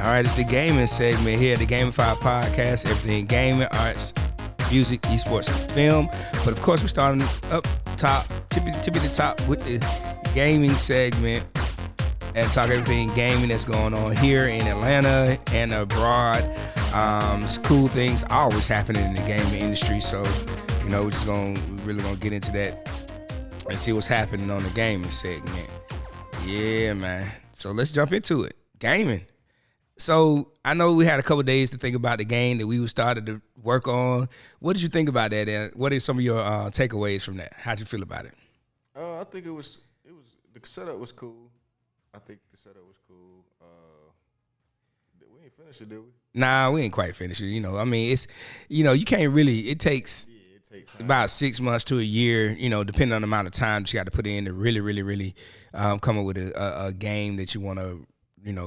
All right, it's the gaming segment here, the GameFi podcast, everything gaming, arts, music, esports, and film. But of course, we're starting up top, tippy the top with the gaming segment and talk everything gaming that's going on here in Atlanta and abroad. It's cool things always happening in the gaming industry. So, we're really gonna get into that and see what's happening on the gaming segment. Yeah, man. So let's jump into it. Gaming. So I know we had a couple of days to think about the game that we started to work on. What did you think about that? And what are some of your takeaways from that? How'd you feel about it? I think it was the setup was cool. I think the setup was cool. We ain't finished it, did we? Nah, we ain't quite finished it. It's you can't really. It takes time. About 6 months to a year. Depending on the amount of time that you got to put in to really come up with a game that you want to.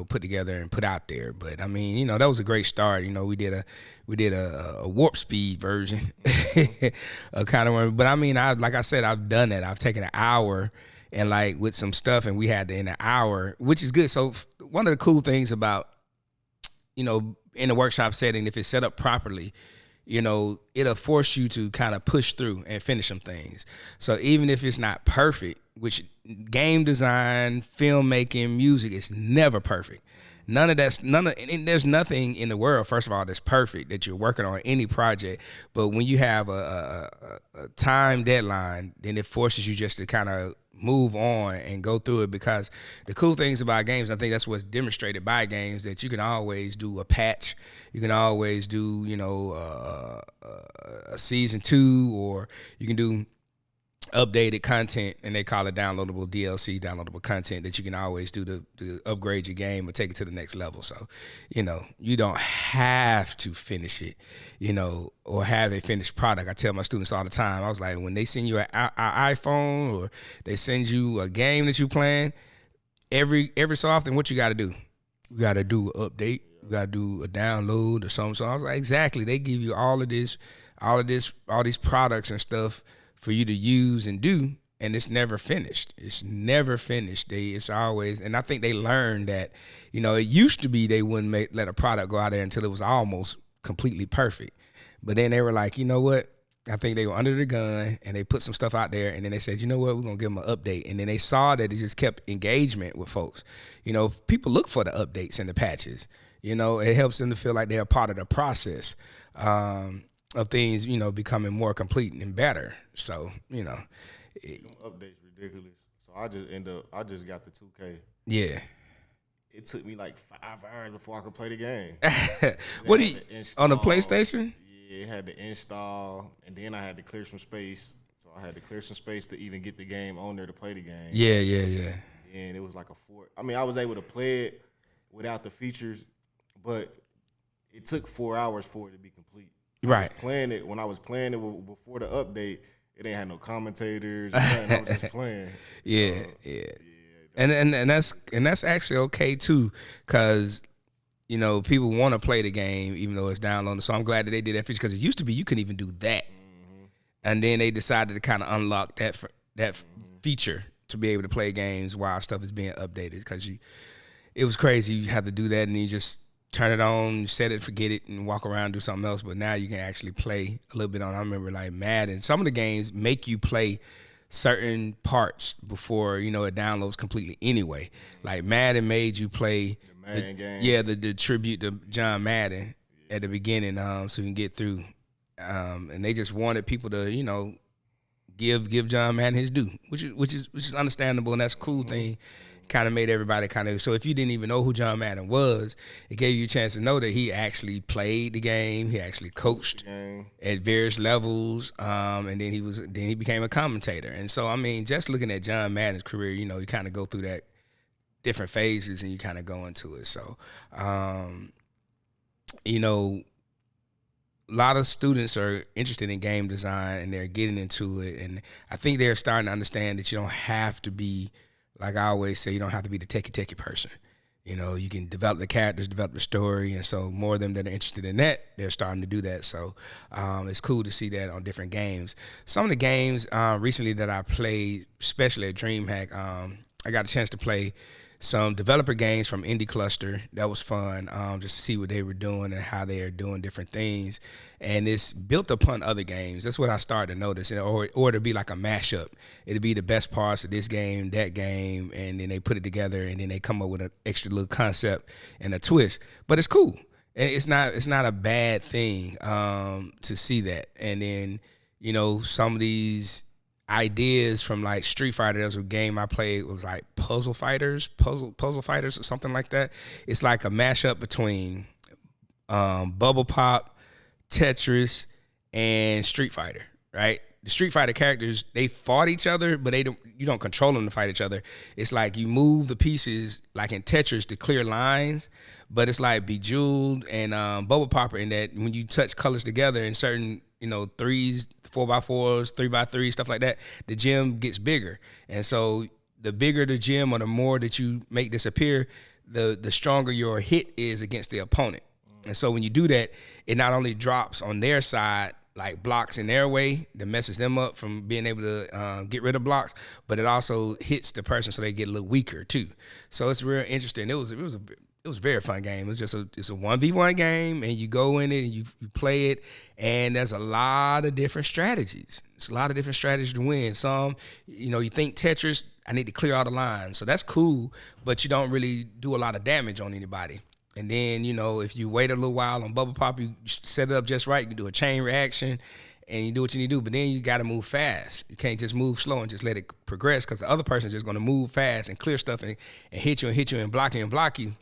Put together and put out there. But that was a great start. We did a warp speed version, kind of one. But like I said, I've done that. I've taken an hour and with some stuff, and we had in an hour, which is good. So one of the cool things about, in the workshop setting, if it's set up properly, it'll force you to kind of push through and finish some things. So even if it's not perfect, which game design, filmmaking, music is never perfect. There's nothing in the world, first of all, that's perfect that you're working on any project. But when you have a time deadline, then it forces you just to kind of move on and go through it, because the cool things about games, I think that's what's demonstrated by games, that you can always do a patch. You can always do, a season 2, or you can do updated content, and they call it downloadable DLC, downloadable content, that you can always do to upgrade your game or take it to the next level. So, you don't have to finish it, or have a finished product. I tell my students all the time, I was like, when they send you an iPhone or they send you a game that you playing, every so often, what you got to do? You got to do an update. You got to do a download or something. So I was like, exactly. They give you all these products and stuff for you to use and do, and it's never finished. It's never finished. It's always, and I think they learned that, it used to be they wouldn't let a product go out there until it was almost completely perfect. But then they were like, you know what? I think they were under the gun, and they put some stuff out there, and then they said, you know what? We're going to give them an update. And then they saw that it just kept engagement with folks. People look for the updates and the patches. It helps them to feel like they're a part of the process of things, becoming more complete and better. So, updates ridiculous. So I just got the 2K. Yeah. It took me 5 hours before I could play the game. What on the PlayStation? Yeah, it had to install, and then I had to clear some space. So I had to clear some space to even get the game on there to play the game. Yeah. And it was like a 4. I was able to play it without the features, but it took 4 hours for it to be complete. Right. When I was playing it before the update, it ain't had no commentators. I was just playing. Yeah. And that's actually okay too, because people want to play the game even though it's downloaded. So I'm glad that they did that feature, because it used to be you couldn't even do that, and then they decided to kind of unlock that feature to be able to play games while stuff is being updated. Because it was crazy. You had to do that, and you just turn it on, set it, forget it, and walk around and do something else. But now you can actually play a little bit on. I remember Madden. Some of the games make you play certain parts before it downloads completely anyway. Like Madden made you play the Madden game. Yeah, the tribute to John Madden at the beginning, so you can get through. And they just wanted people to give John Madden his due, which is understandable, and that's a cool thing. Kind of made everybody so if you didn't even know who John Madden was, it gave you a chance to know that he actually played the game. He actually coached at various levels, and then he became a commentator. And so just looking at John Madden's career, you kind of go through that different phases, and you kind of go into it. So a lot of students are interested in game design, and they're getting into it, and I think they're starting to understand that you don't have to be, like I always say, you don't have to be the techie person. You can develop the characters, develop the story, and so more of them that are interested in that, they're starting to do that. So it's cool to see that on different games. Some of the games recently that I played, especially at DreamHack, I got a chance to play some developer games from Indie Cluster. That was fun, just to see what they were doing and how they are doing different things. And it's built upon other games. That's what I started to notice. Or to be like a mashup. It'd be the best parts of this game, that game, and then they put it together, and then they come up with an extra little concept and a twist. But it's cool. And it's not a bad thing to see that. And then, some of these ideas from like Street Fighter. There was a game I played, it was like Puzzle Fighters or something like that. It's like a mashup between Bubble Pop, Tetris, and Street Fighter, right? The Street Fighter characters, they fought each other, but you don't control them to fight each other. It's like you move the pieces like in Tetris to clear lines, but it's like Bejeweled and Bubble Popper in that when you touch colors together in certain, threes, 4x4s, 3x3, stuff like that, the gem gets bigger. And so the bigger the gem or the more that you make disappear, the stronger your hit is against the opponent. And so when you do that, it not only drops on their side, like blocks in their way that messes them up from being able to get rid of blocks, but it also hits the person so they get a little weaker too. So it's real interesting. It was a very fun game. It's a 1v1 game, and you go in it and you play it, and there's a lot of different strategies. It's a lot of different strategies to win. Some, you think Tetris, I need to clear all the lines, so that's cool, but you don't really do a lot of damage on anybody. And then, if you wait a little while on Bubble Pop, you set it up just right. You can do a chain reaction, and you do what you need to do. But then you got to move fast. You can't just move slow and just let it progress, because the other person is just going to move fast and clear stuff and hit you and block you.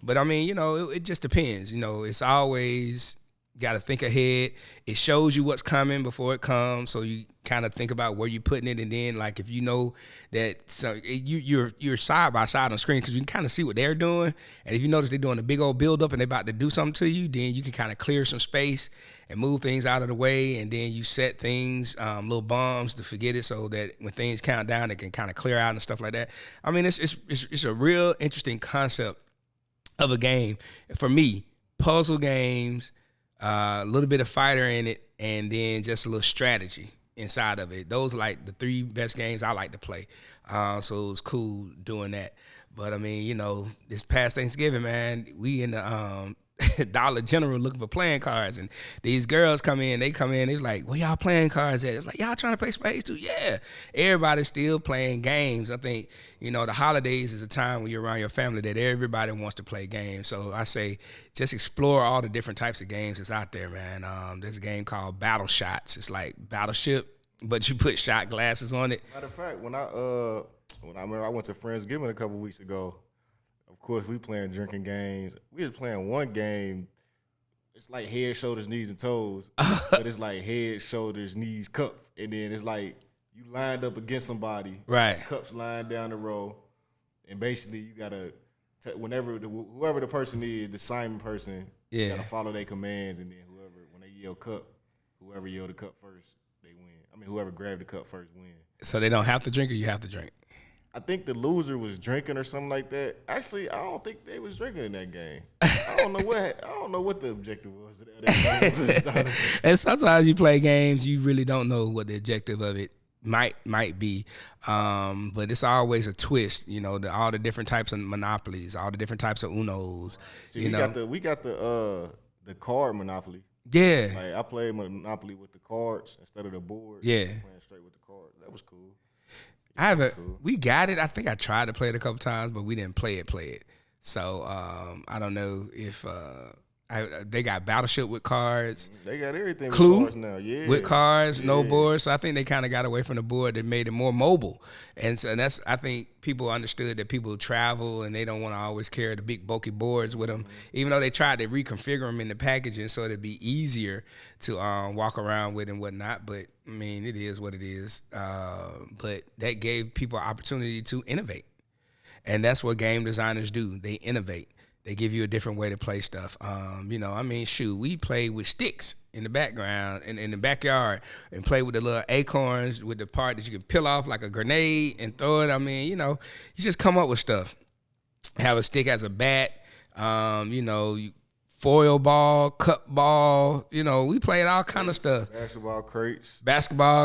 But, it just depends. It's always got to think ahead. It shows you what's coming before it comes, so you kind of think about where you're putting it. And then, like, if you know that you're side by side on the screen, because you can kind of see what they're doing. And if you notice they're doing a big old build up and they're about to do something to you, then you can kind of clear some space and move things out of the way. And then you set things, little bombs to forget it, so that when things count down, it can kind of clear out and stuff like that. I mean, it's a real interesting concept of a game. For me, puzzle games, a little bit of fighter in it, and then just a little strategy inside of it. Those are like the three best games I like to play. So it was cool doing that. But this past Thanksgiving, man, we in the Dollar General looking for playing cards, and these girls come in, they're like, where y'all playing cards at? It's like, y'all trying to play spades too? Yeah. Everybody's still playing games. I think, the holidays is a time when you're around your family that everybody wants to play games. So I say just explore all the different types of games that's out there, man. There's a game called Battle Shots. It's like Battleship, but you put shot glasses on it. Matter of fact, when I remember I went to Friendsgiving a couple weeks ago. Of course, we playing drinking games. We was playing one game. It's like head, shoulders, knees, and toes. But it's like head, shoulders, knees, cup. And then it's like you lined up against somebody. Right. There's cups lined down the row. And basically you got to, whoever the person is, the Simon person, you got to follow their commands. And then when they yell cup, whoever yelled the cup first, they win. I mean, whoever grabbed the cup first win. So they don't have to drink, or you have to drink? I think the loser was drinking or something like that. Actually, I don't think they was drinking in that game. I don't know what the objective was. And sometimes you play games, you really don't know what the objective of it might be. But it's always a twist, all the different types of Monopolies, all the different types of Unos. See, we got the card Monopoly. Yeah. Like I played Monopoly with the cards instead of the board. Yeah. Playing straight with the card. That was cool. We got it. I think I tried to play it a couple times, but we didn't play it. So I don't know if they got Battleship with cards. They got everything Clue with cards now. Yeah. With cards, no boards. So I think they kind of got away from the board that made it more mobile. And that's, I think people understood that people travel and they don't want to always carry the big bulky boards with them, even though they tried to reconfigure them in the packaging so it'd be easier to walk around with and whatnot. But I mean, it is what it is. But that gave people opportunity to innovate. And that's what game designers do. They innovate. They give you a different way to play stuff. We played with sticks in the background and in the backyard and play with the little acorns with the part that you can peel off like a grenade and throw it. I mean, you just come up with stuff. Have a stick as a bat. You foil ball, cup ball. You know, we played all kind of stuff. Basketball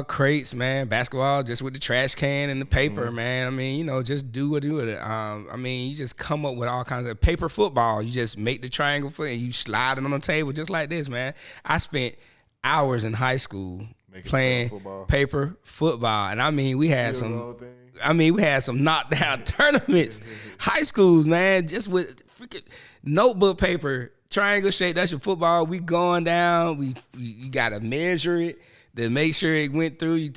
crates, man. Basketball just with the trash can and the paper, man. I mean, you know, just do what do with it. I mean, you just come up with all kinds of paper football. You just make the triangle foot and you slide it on the table just like this, man. I spent hours in high school playing paper football, and I mean, we had some knockdown tournaments, high schools, man, just with freaking notebook paper, triangle shape. That's your football. We going down. You gotta measure it to make sure it went through.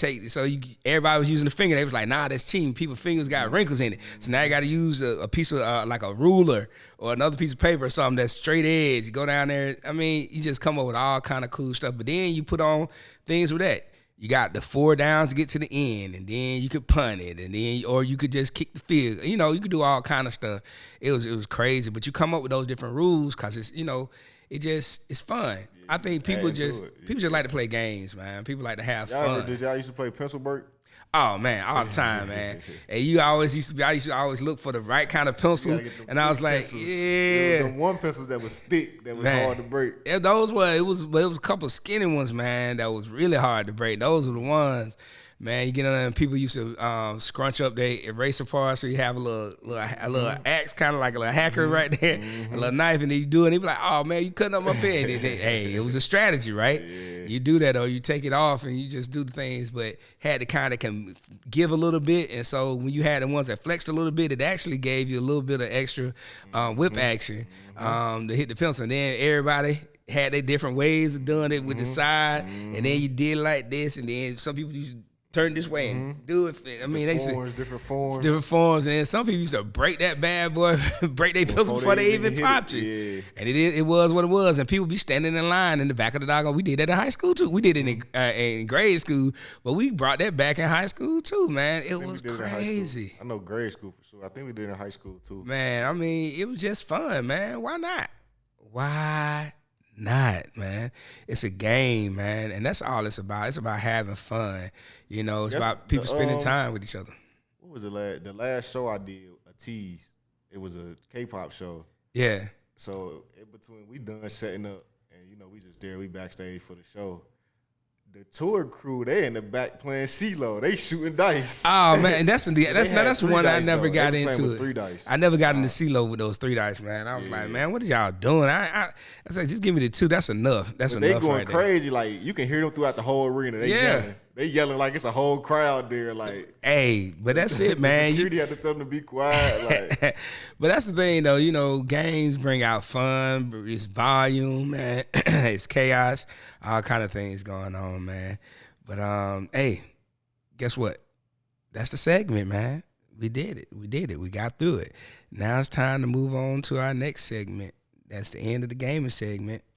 Everybody was using the finger. They was like, nah, that's cheating. People's fingers got wrinkles in it. So now you got to use a piece of like a ruler or another piece of paper or something that's straight edge. You go down there. I mean, you just come up with all kind of cool stuff. But then you put on things with that. You got the 4 downs to get to the end, and then you could punt it, and then or you could just kick the field. You know, you could do all kind of stuff. It was crazy, but you come up with those different rules because it's, you know, it's fun. Yeah, I think people just like to play games, man. People like to have fun. Did y'all used to play pencil break? Oh man, all the time, man. And I used to always look for the right kind of pencil, and I was like, pencils. Yeah, the one pencils that was thick, that was hard to break. Yeah, those were it was a couple skinny ones, man, that was really hard to break. Those were the ones. Man, you get on there and people used to scrunch up their eraser part, so you have a little axe, kind of like a little hacker right there, a little knife, and then you do it, and they be like, oh man, you cutting up my pen. Hey, it was a strategy, right? Yeah. You do that, or you take it off and you just do the things, but had to kind of can give a little bit, and so when you had the ones that flexed a little bit, it actually gave you a little bit of extra whip action to hit the pencil, and then everybody had their different ways of doing it with the side, and then you did it like this, and then some people used to turn this way and do it. I mean, different forms, and then some people used to break that bad boy, break their pencil before they even popped it. Yeah. And it was what it was. And people be standing in line in the back of the doggone. We did that in high school too. We did it in grade school, but we brought that back in high school too, man. It was crazy. I know grade school for sure. I think we did it in high school too. Man, I mean, it was just fun, man. Why not? Why not, man? It's a game, man, and that's all it's about. It's about having fun. You know, it's about people spending time with each other. What was the last show I did? A tease. It was a K-pop show. Yeah. So in between, we done setting up, and you know, we just there. We backstage for the show. The tour crew, they in the back playing CeeLo. They shooting dice. Oh man, and that's one I never got into. With 3 dice. I never got into CeeLo with those 3 dice, man. I was like, man, what are y'all doing? I said, just give me the 2. That's enough. That's enough. They going right crazy. Like you can hear them throughout the whole arena. They yelling like it's a whole crowd there. Like, hey, but that's it, man. Security had to tell them to be quiet. Like, but that's the thing, though. You know, games bring out fun. It's volume, man. It's chaos. All kind of things going on, man. But hey, guess what? That's the segment, man. We did it. We got through it. Now it's time to move on to our next segment. That's the end of the gaming segment.